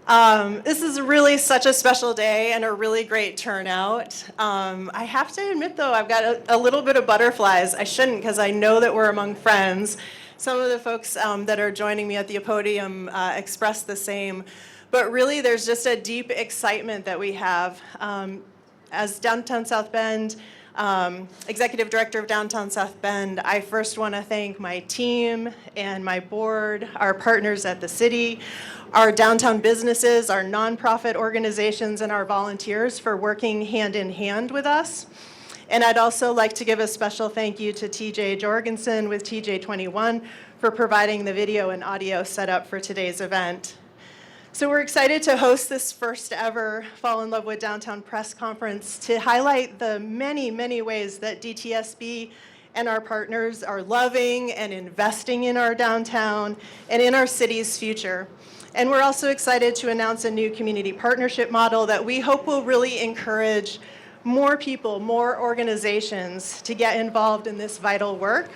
This is really such a special day and a really great turnout. I have to admit, though, I've got a little bit of butterflies. I shouldn't, because I know that we're among friends. Some of the folks that are joining me at the podium express the same. But really, there's just a deep excitement that we have. As Downtown South Bend, Executive Director of Downtown South Bend, I first want to thank my team and my board, our partners at the city, our downtown businesses, our nonprofit organizations, and our volunteers for working hand in hand with us. And I'd also like to give a special thank you to TJ Jorgensen with TJ21 for providing the video and audio setup for today's event. So we're excited to host this first ever Fall in Love with Downtown press conference to highlight the many, many ways that DTSB and our partners are loving and investing in our downtown and in our city's future. And we're also excited to announce a new community partnership model that we hope will really encourage more people, more organizations to get involved in this vital work.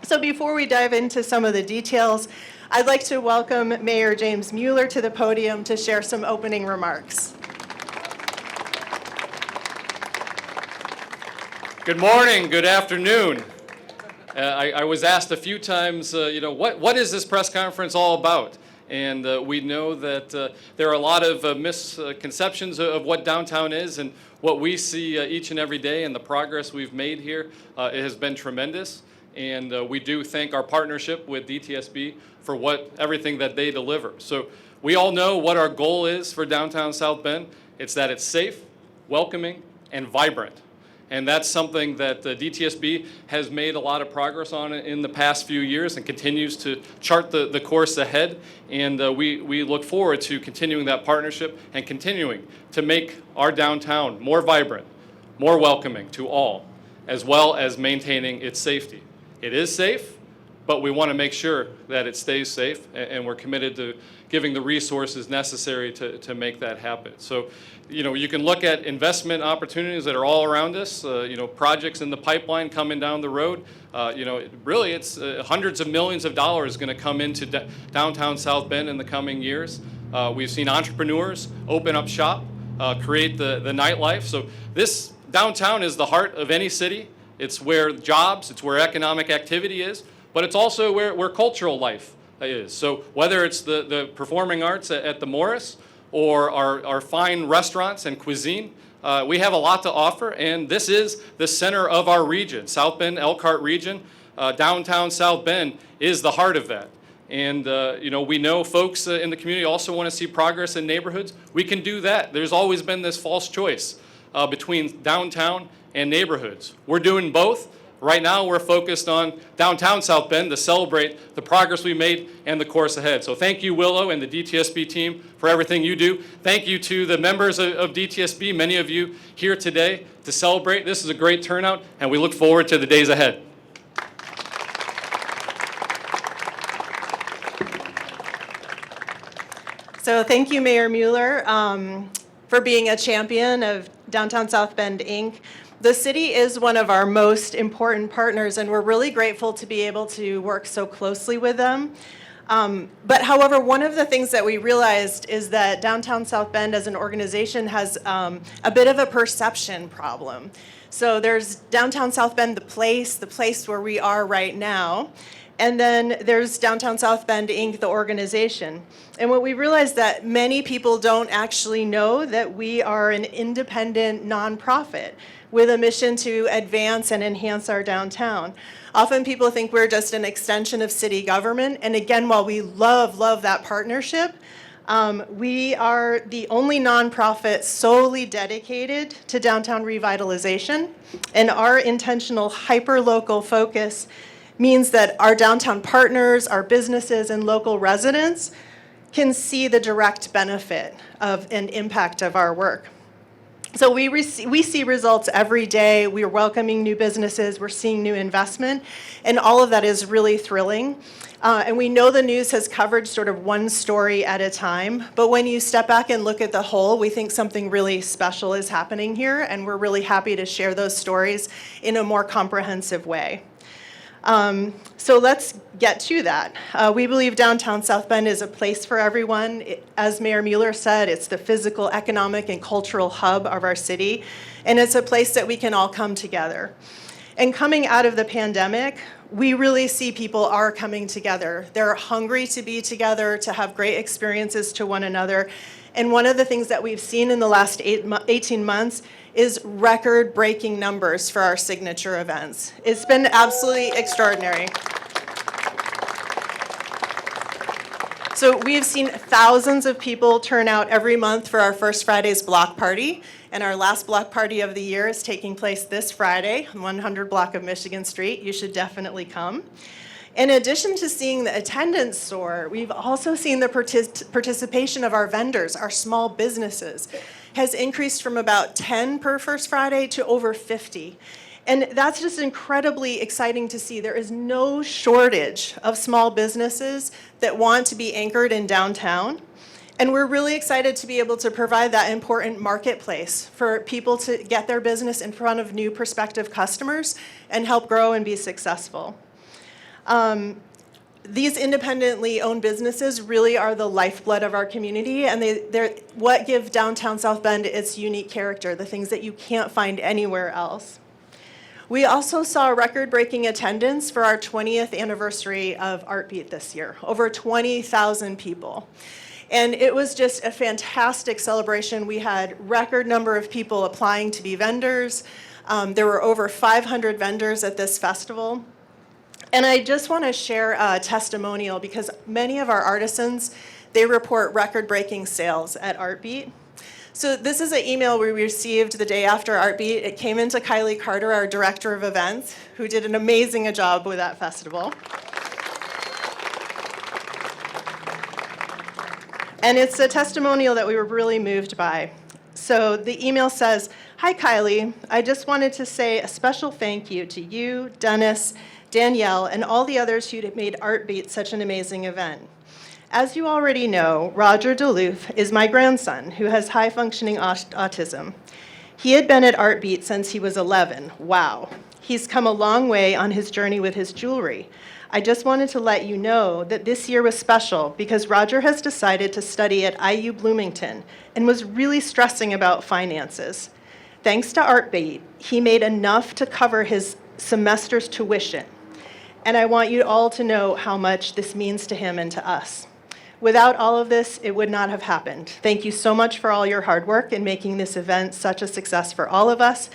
So before we dive into some of the details, I'd like to welcome Mayor James Mueller to the podium to share some opening remarks. Good morning, good afternoon. I was asked a few times, what is this press conference all about? And we know that there are a lot of misconceptions of what downtown is, and what we see each and every day and the progress we've made here, it has been tremendous. And we do thank our partnership with DTSB for everything that they deliver. So we all know what our goal is for downtown South Bend. It's that it's safe, welcoming, and vibrant. And that's something that DTSB has made a lot of progress on in the past few years and continues to chart the course ahead. And we look forward to continuing that partnership and continuing to make our downtown more vibrant, more welcoming to all, as well as maintaining its safety. It is safe, but we want to make sure that it stays safe, and we're committed to giving the resources necessary to make that happen. So, you can look at investment opportunities that are all around us, projects in the pipeline coming down the road. Really it's hundreds of millions of dollars going to come into downtown South Bend in the coming years. We've seen entrepreneurs open up shop, create the nightlife. So this downtown is the heart of any city. It's where jobs, it's where economic activity is, but it's also where cultural life is. So whether it's the performing arts at the Morris or our fine restaurants and cuisine, we have a lot to offer, and this is the center of our region. South Bend, Elkhart region, downtown South Bend is the heart of that. And we know folks in the community also want to see progress in neighborhoods. We can do that. There's always been this false choice between downtown and neighborhoods. We're doing both. Right now, we're focused on downtown South Bend to celebrate the progress we made and the course ahead. So thank you, Willow, and the DTSB team for everything you do. Thank you to the members of DTSB, many of you here today to celebrate. This is a great turnout, and we look forward to the days ahead. So thank you, Mayor Mueller, for being a champion of Downtown South Bend, Inc. The city is one of our most important partners, and we're really grateful to be able to work so closely with them. But however, one of the things that we realized is that Downtown South Bend as an organization has a bit of a perception problem. So there's Downtown South Bend, the place where we are right now. And then there's Downtown South Bend, Inc., the organization. And what we realized that many people don't actually know that we are an independent nonprofit with a mission to advance and enhance our downtown. Often people think we're just an extension of city government. And again, while we love that partnership, we are the only nonprofit solely dedicated to downtown revitalization. And our intentional hyper-local focus means that our downtown partners, our businesses, and local residents can see the direct benefit of and impact of our work. So we see results every day. We are welcoming new businesses. We're seeing new investment. And all of that is really thrilling. And we know the news has covered sort of one story at a time. But when you step back and look at the whole, we think something really special is happening here. And we're really happy to share those stories in a more comprehensive way. So let's get to that. We believe downtown South Bend is a place for everyone. As Mayor Mueller said, it's the physical, economic, and cultural hub of our city, and it's a place that we can all come together. And coming out of the pandemic, we really see people are coming together. They're hungry to be together, to have great experiences to one another. And one of the things that we've seen in the last 18 months is record-breaking numbers for our signature events. It's been absolutely extraordinary. So we've seen thousands of people turn out every month for our First Friday's block party, and our last block party of the year is taking place this Friday, 100 block of Michigan Street. You should definitely come. In addition to seeing the attendance soar, we've also seen the participation of our vendors, our small businesses, has increased from about 10 per First Friday to over 50. And that's just incredibly exciting to see. There is no shortage of small businesses that want to be anchored in downtown. And we're really excited to be able to provide that important marketplace for people to get their business in front of new prospective customers and help grow and be successful. These independently owned businesses really are the lifeblood of our community, and they're what give downtown South Bend its unique character, the things that you can't find anywhere else. We also saw record-breaking attendance for our 20th anniversary of Artbeat this year, over 20,000 people. And it was just a fantastic celebration. We had record number of people applying to be vendors. There were over 500 vendors at this festival. And I just want to share a testimonial because many of our artisans, they report record-breaking sales at Artbeat. So this is an email we received the day after Artbeat. It came into Kylie Carter, our director of events, who did an amazing job with that festival. And it's a testimonial that we were really moved by. So the email says, "Hi Kylie, I just wanted to say a special thank you to you, Dennis, Danielle, and all the others who made Artbeat such an amazing event. As you already know, Roger Duluth is my grandson who has high-functioning autism. He had been at Artbeat since he was 11. Wow. He's come a long way on his journey with his jewelry. I just wanted to let you know that this year was special because Roger has decided to study at IU Bloomington and was really stressing about finances. Thanks to Artbeat, he made enough to cover his semester's tuition. And I want you all to know how much this means to him and to us. Without all of this, it would not have happened. Thank you so much for all your hard work in making this event such a success for all of us.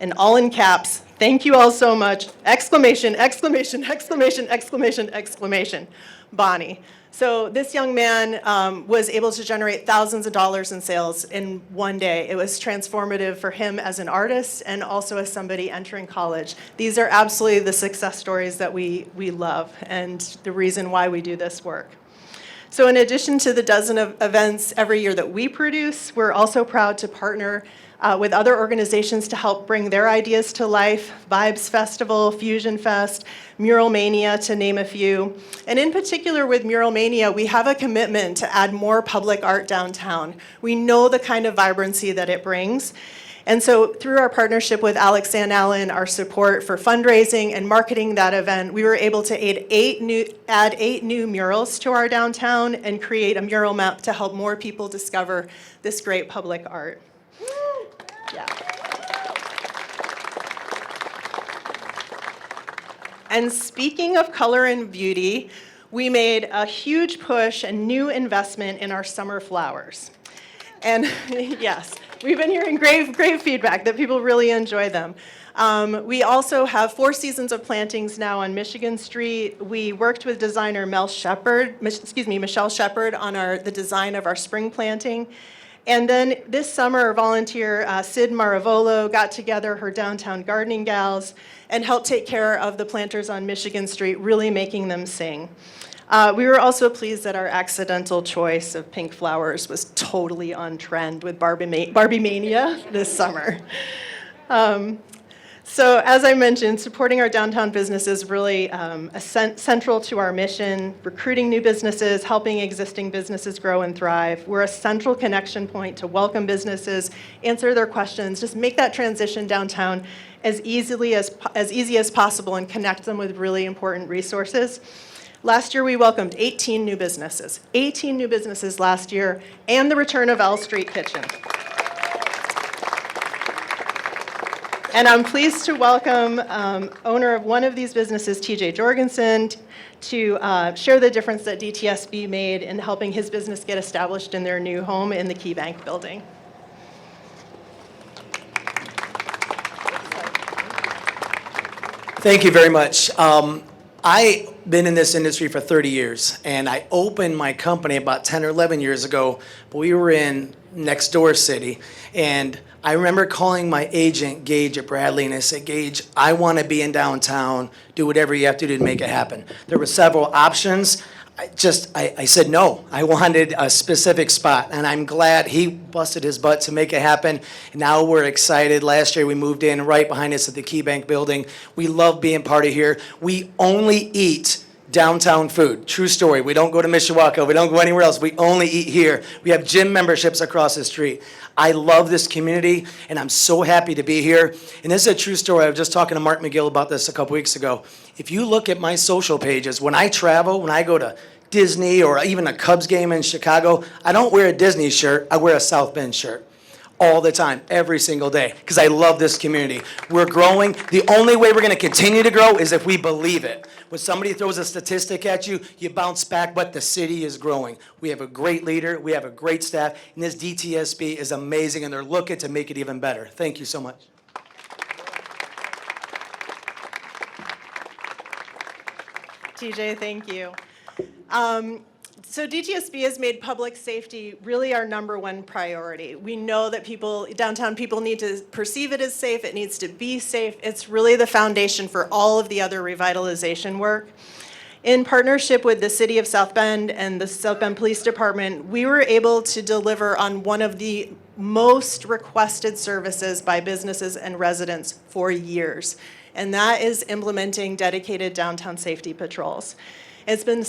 And all in caps, thank you all so much. Exclamation, exclamation, exclamation, exclamation, exclamation. Bonnie." So this young man was able to generate thousands of dollars in sales in one day. It was transformative for him as an artist and also as somebody entering college. These are absolutely the success stories that we love and the reason why we do this work. So in addition to the dozen of events every year that we produce, we're also proud to partner with other organizations to help bring their ideas to life. Vibes Festival, Fusion Fest, Mural Mania, to name a few. And in particular with Mural Mania, we have a commitment to add more public art downtown. We know the kind of vibrancy that it brings. And so through our partnership with Alex Van Allen, our support for fundraising and marketing that event, we were able to add eight new murals to our downtown and create a mural map to help more people discover this great public art. Yeah. And speaking of color and beauty, we made a huge push and new investment in our summer flowers. And yes, we've been hearing great feedback that people really enjoy them. We also have 4 seasons of plantings now on Michigan Street. We worked with designer Michelle Shepard on the design of our spring planting. And then this summer, volunteer Sid Maravolo got together her downtown gardening gals and helped take care of the planters on Michigan Street, really making them sing. We were also pleased that our accidental choice of pink flowers was totally on trend with Barbie Mania this summer. So as I mentioned, supporting our downtown business is really central to our mission, recruiting new businesses, helping existing businesses grow and thrive. We're a central connection point to welcome businesses, answer their questions, just make that transition downtown as easy as possible and connect them with really important resources. Last year, we welcomed 18 new businesses. 18 new businesses last year, and the return of L Street Kitchen. And I'm pleased to welcome owner of one of these businesses, TJ Jorgensen, to share the difference that DTSB made in helping his business get established in their new home in the Key Bank building. Thank you very much. I've been in this industry for 30 years, and I opened my company about 10 or 11 years ago, but we were in next door city, and I remember calling my agent, Gage at Bradley, and I said, Gage, I want to be in downtown, do whatever you have to do to make it happen. There were several options. I said no. I wanted a specific spot, and I'm glad he busted his butt to make it happen. And now we're excited. Last year we moved in right behind us at the Key Bank building. We love being part of here. We only eat downtown food. True story. We don't go to Mishawaka. We don't go anywhere else. We only eat here. We have gym memberships across the street. I love this community, and I'm so happy to be here. And this is a true story. I was just talking to Mark McGill about this a couple weeks ago. If you look at my social pages, when I travel, when I go to Disney or even a Cubs game in Chicago, I don't wear a Disney shirt. I wear a South Bend shirt all the time, every single day, because I love this community. We're growing. The only way we're going to continue to grow is if we believe it. When somebody throws a statistic at you, you bounce back, but the city is growing. We have a great leader. We have a great staff, and this DTSB is amazing, and they're looking to make it even better. Thank you so much. TJ, thank you. So DTSB has made public safety really our #1 priority. We know that downtown people need to perceive it as safe. It needs to be safe. It's really the foundation for all of the other revitalization work. In partnership with the City of South Bend and the South Bend Police Department, we were able to deliver on one of the most requested services by businesses and residents for years, and that is implementing dedicated downtown safety patrols. It's been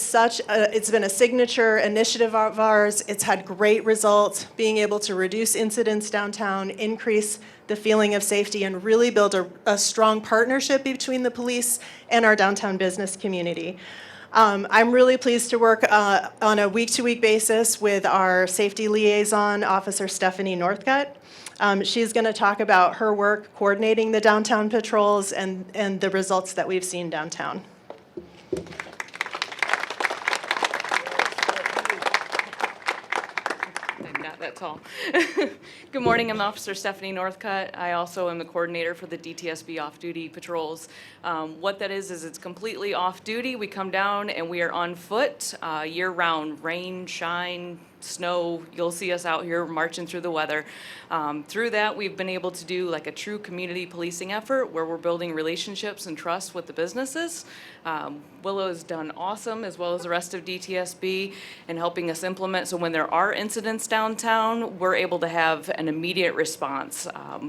a signature initiative of ours. It's had great results, being able to reduce incidents downtown, increase the feeling of safety, and really build a strong partnership between the police and our downtown business community. I'm really pleased to work on a week-to-week basis with our safety liaison, Officer Stephanie Northcutt. She's going to talk about her work coordinating the downtown patrols and the results that we've seen downtown. That's all. Good morning, I'm Officer Stephanie Northcutt. I also am the coordinator for the DTSB off-duty patrols. What that is it's completely off-duty. We come down and we are on foot year-round, rain, shine, snow. You'll see us out here marching through the weather. Through that, we've been able to do like a true community policing effort where we're building relationships and trust with the businesses. Willow has done awesome, as well as the rest of DTSB, in helping us implement. So when there are incidents downtown, we're able to have an immediate response.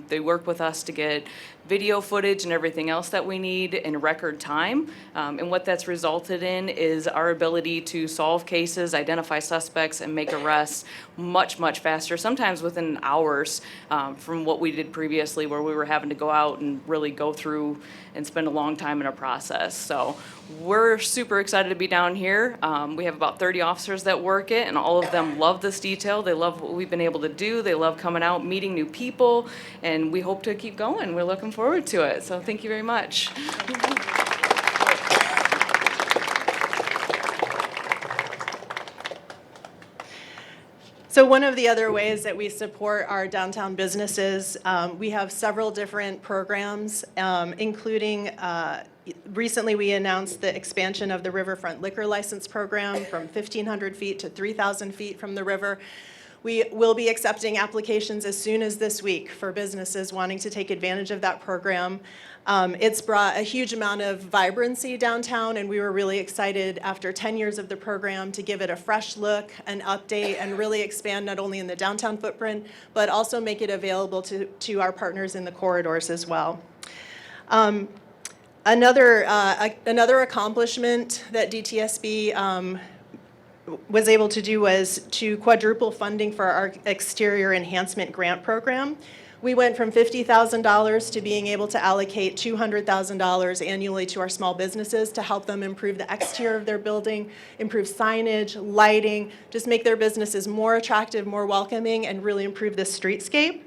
They work with us to get video footage and everything else that we need in record time. And what that's resulted in is our ability to solve cases, identify suspects, and make arrests much, much faster, sometimes within hours from what we did previously, where we were having to go out and really go through and spend a long time in a process. So we're super excited to be down here. We have about 30 officers that work it, and all of them love this detail. They love what we've been able to do. They love coming out, meeting new people, and we hope to keep going. We're looking forward to it. So thank you very much. So one of the other ways that we support our downtown businesses, we have several different programs, including recently we announced the expansion of the Riverfront Liquor License Program from 1,500 feet to 3,000 feet from the river. We will be accepting applications as soon as this week for businesses wanting to take advantage of that program. It's brought a huge amount of vibrancy downtown, and we were really excited after 10 years of the program to give it a fresh look, an update, and really expand not only in the downtown footprint, but also make it available to our partners in the corridors as well. Another accomplishment that DTSB was able to do was to quadruple funding for our exterior enhancement grant program. We went from $50,000 to being able to allocate $200,000 annually to our small businesses to help them improve the exterior of their building, improve signage, lighting, just make their businesses more attractive, more welcoming, and really improve the streetscape.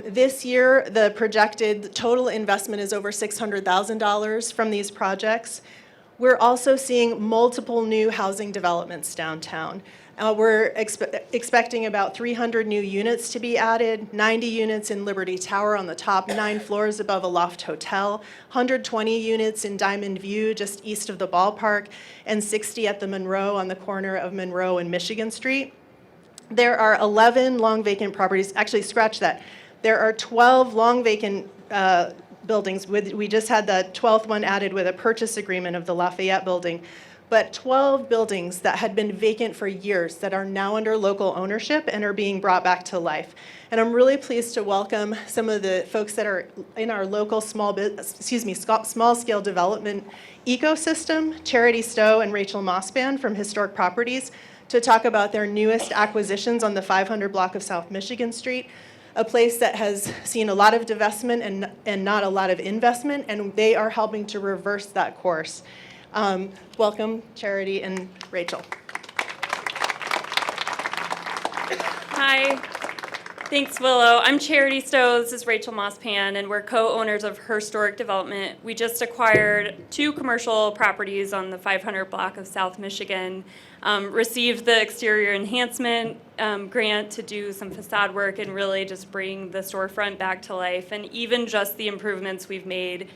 This year, the projected total investment is over $600,000 from these projects. We're also seeing multiple new housing developments downtown. We're expecting about 300 new units to be added, 90 units in Liberty Tower on the top 9 floors above a loft hotel, 120 units in Diamond View just east of the ballpark, and 60 at the Monroe on the corner of Monroe and Michigan Street. There are 11 long vacant properties, actually scratch that. There are 12 long vacant buildings. We just had the 12th one added with a purchase agreement of the Lafayette building. But 12 buildings that had been vacant for years that are now under local ownership and are being brought back to life. And I'm really pleased to welcome some of the folks that are in our local small scale development ecosystem, Charity Stowe and Rachel Mospan from Herstoric Properties, to talk about their newest acquisitions on the 500 block of South Michigan Street, a place that has seen a lot of divestment and not a lot of investment, and they are helping to reverse that course. Welcome, Charity and Rachel. Hi, thanks, Willow. I'm Charity Stowe, this is Rachel Mospan, and we're co-owners of Herstoric Development. We just acquired 2 commercial properties on the 500 block of South Michigan, received the exterior enhancement grant to do some facade work and really just bring the storefront back to life. And even just the improvements we've made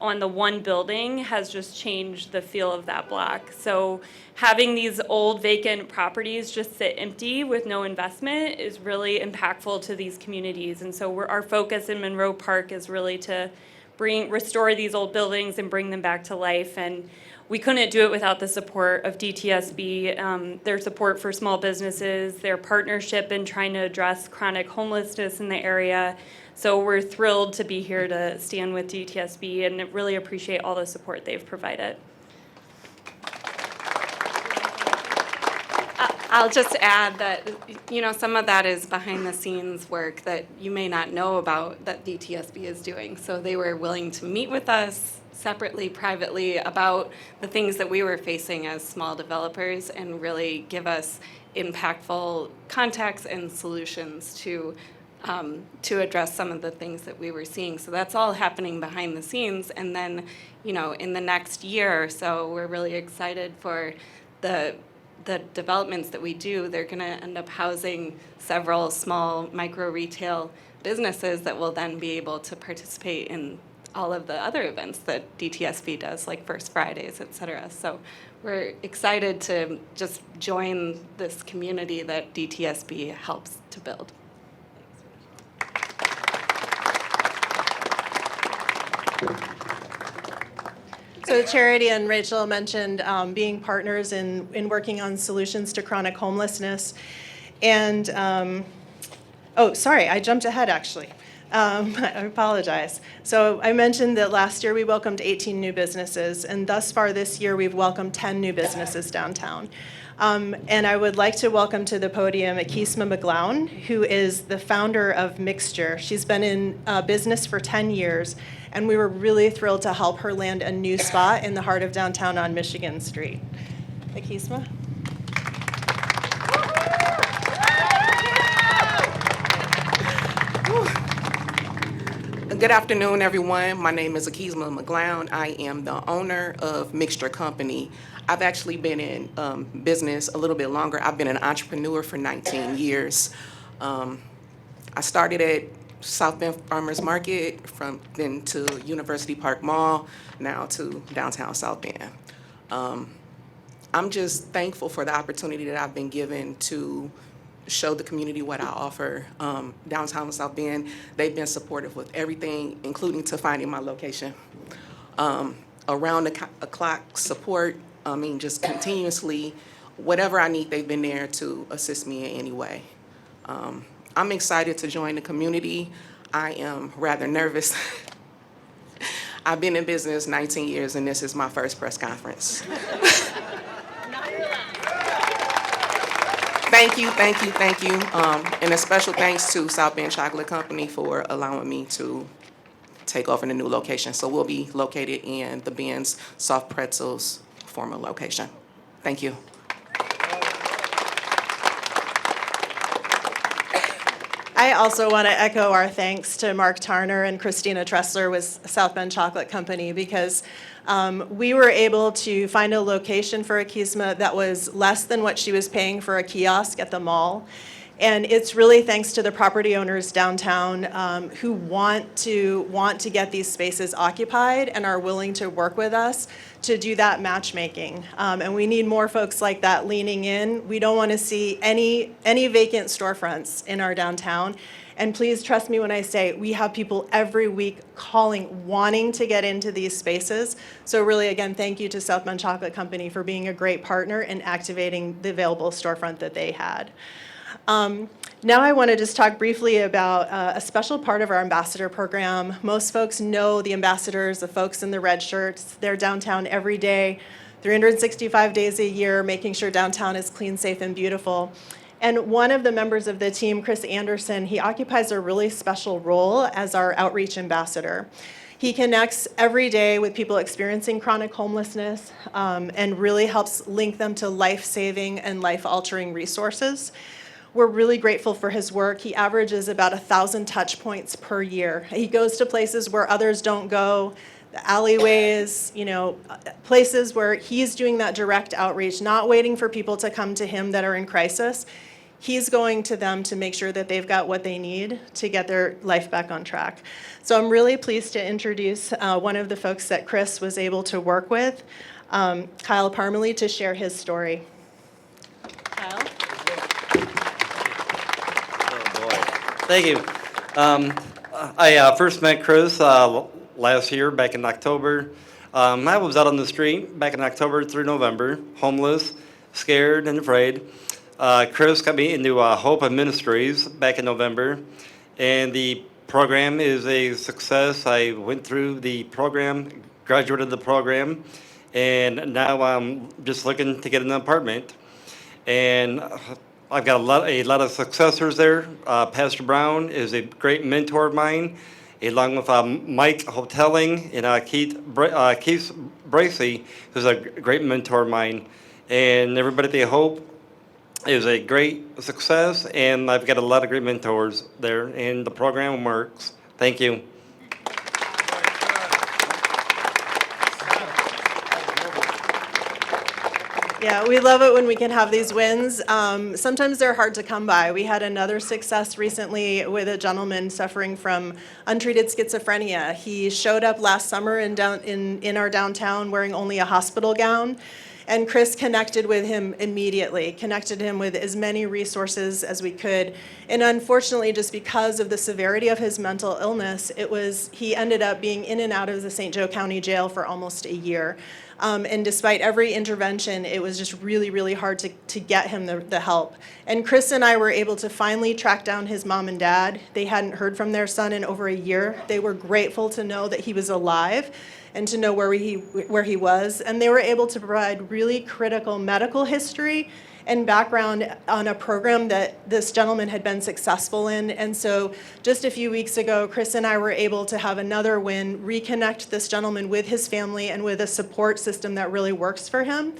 on the one building has just changed the feel of that block. So having these old vacant properties just sit empty with no investment is really impactful to these communities. And so our focus in Monroe Park is really to restore these old buildings and bring them back to life. And we couldn't do it without the support of DTSB, their support for small businesses, their partnership in trying to address chronic homelessness in the area. So we're thrilled to be here to stand with DTSB and really appreciate all the support they've provided. I'll just add that, some of that is behind the scenes work that you may not know about that DTSB is doing. So they were willing to meet with us separately, privately, about the things that we were facing as small developers and really give us impactful contacts and solutions to address some of the things that we were seeing. So that's all happening behind the scenes. And then, in the next year or so, we're really excited for the developments that we do. They're going to end up housing several small micro retail businesses that will then be able to participate in all of the other events that DTSB does, like First Fridays, et cetera. So we're excited to just join this community that DTSB helps to build. So Charity and Rachel mentioned being partners in working on solutions to chronic homelessness. And, sorry, I jumped ahead actually. I apologize. So I mentioned that last year we welcomed 18 new businesses, and thus far this year we've welcomed 10 new businesses downtown. And I would like to welcome to the podium Akesma McGlown, who is the founder of Mixxture. She's been in business for 10 years, and we were really thrilled to help her land a new spot in the heart of downtown on Michigan Street. Akesma? Good afternoon, everyone. My name is Akesma McGlown. I am the owner of Mixxture Company. I've actually been in business a little bit longer. I've been an entrepreneur for 19 years. I started at South Bend Farmers Market, then to University Park Mall, now to downtown South Bend. I'm just thankful for the opportunity that I've been given to show the community what I offer. Downtown South Bend, they've been supportive with everything, including to finding my location. Around the clock support, just continuously, whatever I need, they've been there to assist me in any way. I'm excited to join the community. I am rather nervous I've been in business 19 years, and this is my first press conference. Thank you, thank you, thank you. And a special thanks to South Bend Chocolate Company for allowing me to take over in a new location. So we'll be located in the Ben's Soft Pretzels former location. Thank you. I also want to echo our thanks to Mark Tarner and Christina Tressler with South Bend Chocolate Company, because we were able to find a location for Akesma that was less than what she was paying for a kiosk at the mall. And it's really thanks to the property owners downtown who want to get these spaces occupied and are willing to work with us to do that matchmaking. And we need more folks like that leaning in. We don't want to see any vacant storefronts in our downtown. And please trust me when I say we have people every week calling, wanting to get into these spaces. So really, again, thank you to South Bend Chocolate Company for being a great partner and activating the available storefront that they had. Now I want to just talk briefly about a special part of our ambassador program. Most folks know the ambassadors, the folks in the red shirts. They're downtown every day, 365 days a year, making sure downtown is clean, safe, and beautiful. And one of the members of the team, Chris Anderson, he occupies a really special role as our outreach ambassador. He connects every day with people experiencing chronic homelessness and really helps link them to life-saving and life-altering resources. We're really grateful for his work. He averages about 1,000 touch points per year. He goes to places where others don't go, the alleyways, places where he's doing that direct outreach, not waiting for people to come to him that are in crisis. He's going to them to make sure that they've got what they need to get their life back on track. So I'm really pleased to introduce one of the folks that Chris was able to work with, Kyle Parmilee, to share his story. Kyle? Thank you. I first met Chris last year, back in October. I was out on the street back in October through November, homeless, scared and afraid. Chris got me into Hope Ministries back in November, and the program is a success. I went through the program, graduated the program, and now I'm just looking to get an apartment. And I've got a lot of successors there. Pastor Brown is a great mentor of mine, along with Mike Hoteling and Keith Bracey, who's a great mentor of mine. And everybody at the Hope is a great success, and I've got a lot of great mentors there, and the program works. Thank you. Yeah, we love it when we can have these wins. Sometimes they're hard to come by. We had another success recently with a gentleman suffering from untreated schizophrenia. He showed up last summer in our downtown wearing only a hospital gown, and Chris connected with him immediately, connected him with as many resources as we could. And unfortunately, just because of the severity of his mental illness, he ended up being in and out of the St. Joe County Jail for almost a year. And despite every intervention, it was just really, really hard to get him the help. And Chris and I were able to finally track down his mom and dad. They hadn't heard from their son in over a year. They were grateful to know that he was alive and to know where he was. And they were able to provide really critical medical history and background on a program that this gentleman had been successful in. And so just a few weeks ago, Chris and I were able to have another win, reconnect this gentleman with his family and with a support system that really works for him.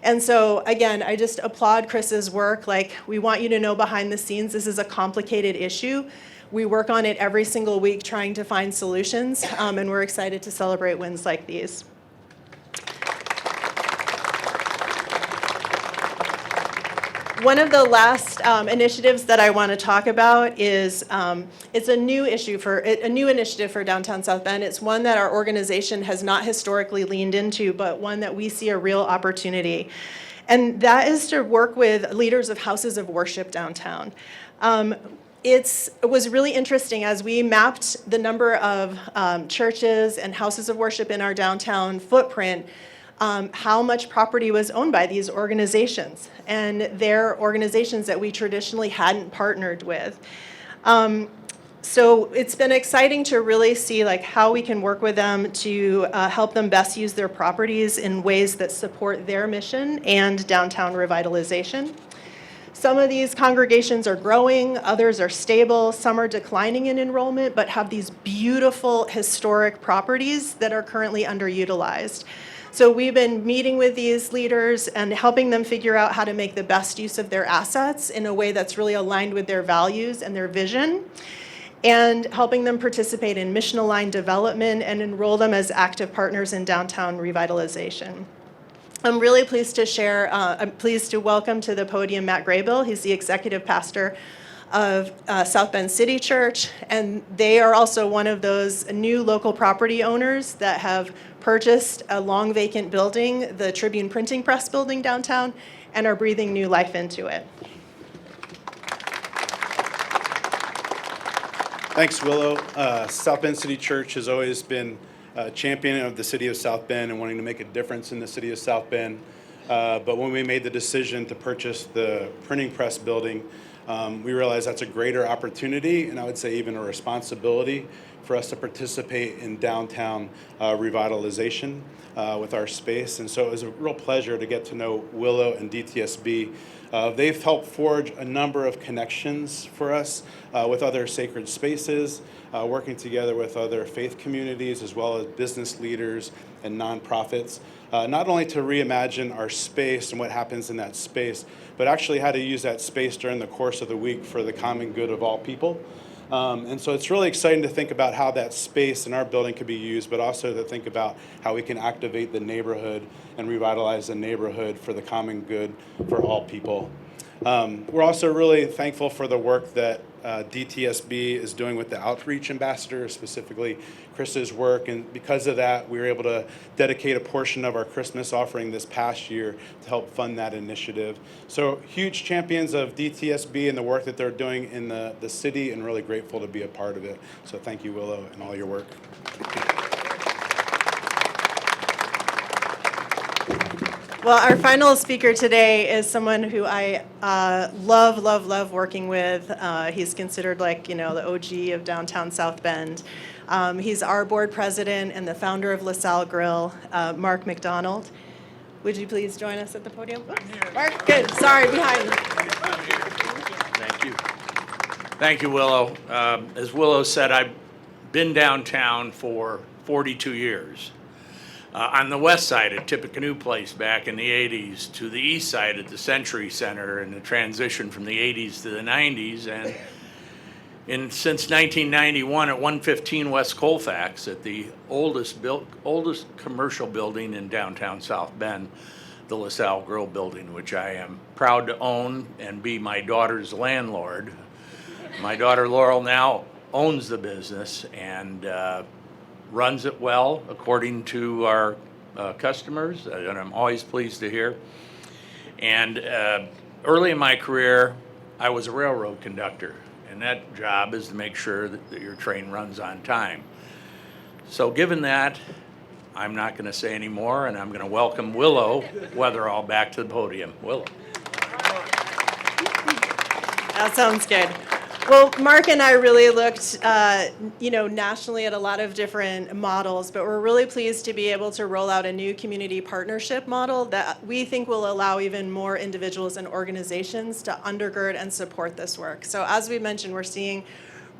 And so again, I just applaud Chris's work. We want you to know behind the scenes, this is a complicated issue. We work on it every single week trying to find solutions, and we're excited to celebrate wins like these. One of the last initiatives that I want to talk about is it's a new initiative for downtown South Bend. It's one that our organization has not historically leaned into, but one that we see a real opportunity. And that is to work with leaders of houses of worship downtown. It was really interesting as we mapped the number of churches and houses of worship in our downtown footprint, how much property was owned by these organizations, and they're organizations that we traditionally hadn't partnered with. So it's been exciting to really see like how we can work with them to help them best use their properties in ways that support their mission and downtown revitalization. Some of these congregations are growing, others are stable, some are declining in enrollment, but have these beautiful historic properties that are currently underutilized. So we've been meeting with these leaders and helping them figure out how to make the best use of their assets in a way that's really aligned with their values and their vision, and helping them participate in mission-aligned development and enroll them as active partners in downtown revitalization. I'm really pleased to welcome to the podium Matt Graybill. He's the executive pastor of South Bend City Church, and they are also one of those new local property owners that have purchased a long vacant building, the Tribune Printing Press building downtown, and are breathing new life into it. Thanks, Willow. South Bend City Church has always been a champion of the city of South Bend and wanting to make a difference in the city of South Bend. But when we made the decision to purchase the printing press building, we realized that's a greater opportunity, and I would say even a responsibility for us to participate in downtown revitalization with our space. And so it was a real pleasure to get to know Willow and DTSB. They've helped forge a number of connections for us with other sacred spaces, working together with other faith communities as well as business leaders and nonprofits, not only to reimagine our space and what happens in that space, but actually how to use that space during the course of the week for the common good of all people. And so it's really exciting to think about how that space in our building could be used, but also to think about how we can activate the neighborhood and revitalize the neighborhood for the common good for all people. We're also really thankful for the work that DTSB is doing with the outreach ambassador, specifically Chris's work, and because of that, we were able to dedicate a portion of our Christmas offering this past year to help fund that initiative. So huge champions of DTSB and the work that they're doing in the city, and really grateful to be a part of it. So thank you, Willow, and all your work. Well, our final speaker today is someone who I love working with. He's considered like, the OG of downtown South Bend. He's our board president and the founder of LaSalle Grill, Mark McDonald. Would you please join us at the podium? Mark, good. Sorry, behind. Thank you. Thank you, Willow. As Willow said, I've been downtown for 42 years. On the west side at Tippecanoe Place back in the 80s, to the east side at the Century Center, and the transition from the 80s to the 90s, and since 1991 at 115 West Colfax, at the oldest commercial building in downtown South Bend, the LaSalle Grill building, which I am proud to own and be my daughter's landlord. My daughter Laurel now owns the business and runs it well according to our customers, and I'm always pleased to hear. And early in my career, I was a railroad conductor, and that job is to make sure that your train runs on time. So given that, I'm not going to say any more, and I'm going to welcome Willow Wetherall back to the podium. Willow. That sounds good. Well, Mark and I really looked, nationally at a lot of different models, but we're really pleased to be able to roll out a new community partnership model that we think will allow even more individuals and organizations to undergird and support this work. So as we mentioned, we're seeing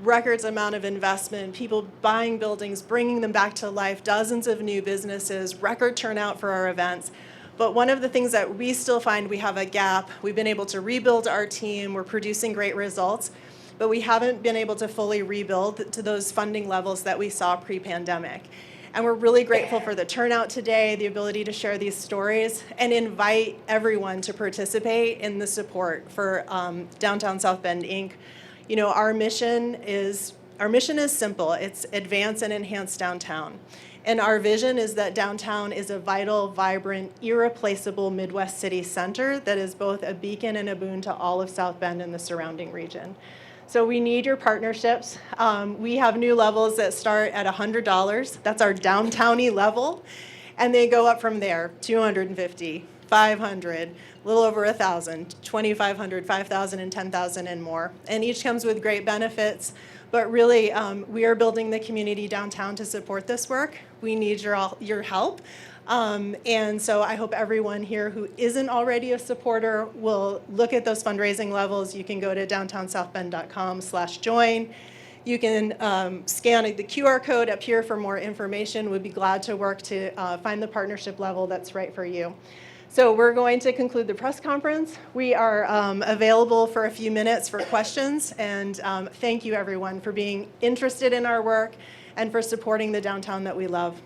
records amount of investment, people buying buildings, bringing them back to life, dozens of new businesses, record turnout for our events. But one of the things that we still find we have a gap, we've been able to rebuild our team, we're producing great results, but we haven't been able to fully rebuild to those funding levels that we saw pre-pandemic. And we're really grateful for the turnout today, the ability to share these stories, and invite everyone to participate in the support for Downtown South Bend, Inc. Our mission is simple. It's advance and enhance downtown. And our vision is that downtown is a vital, vibrant, irreplaceable Midwest city center that is both a beacon and a boon to all of South Bend and the surrounding region. So we need your partnerships. We have new levels that start at $100. That's our downtowny level. And they go up from there, $250, 500, a little over 1,000, 2,500, 5,000, and 10,000 and more. And each comes with great benefits. But really, we are building the community downtown to support this work. We need your help. And so I hope everyone here who isn't already a supporter will look at those fundraising levels. You can go to downtownsouthbend.com/join. You can scan the QR code up here for more information. We'd be glad to work to find the partnership level that's right for you. So we're going to conclude the press conference. We are available for a few minutes for questions. And thank you, everyone, for being interested in our work and for supporting the downtown that we love.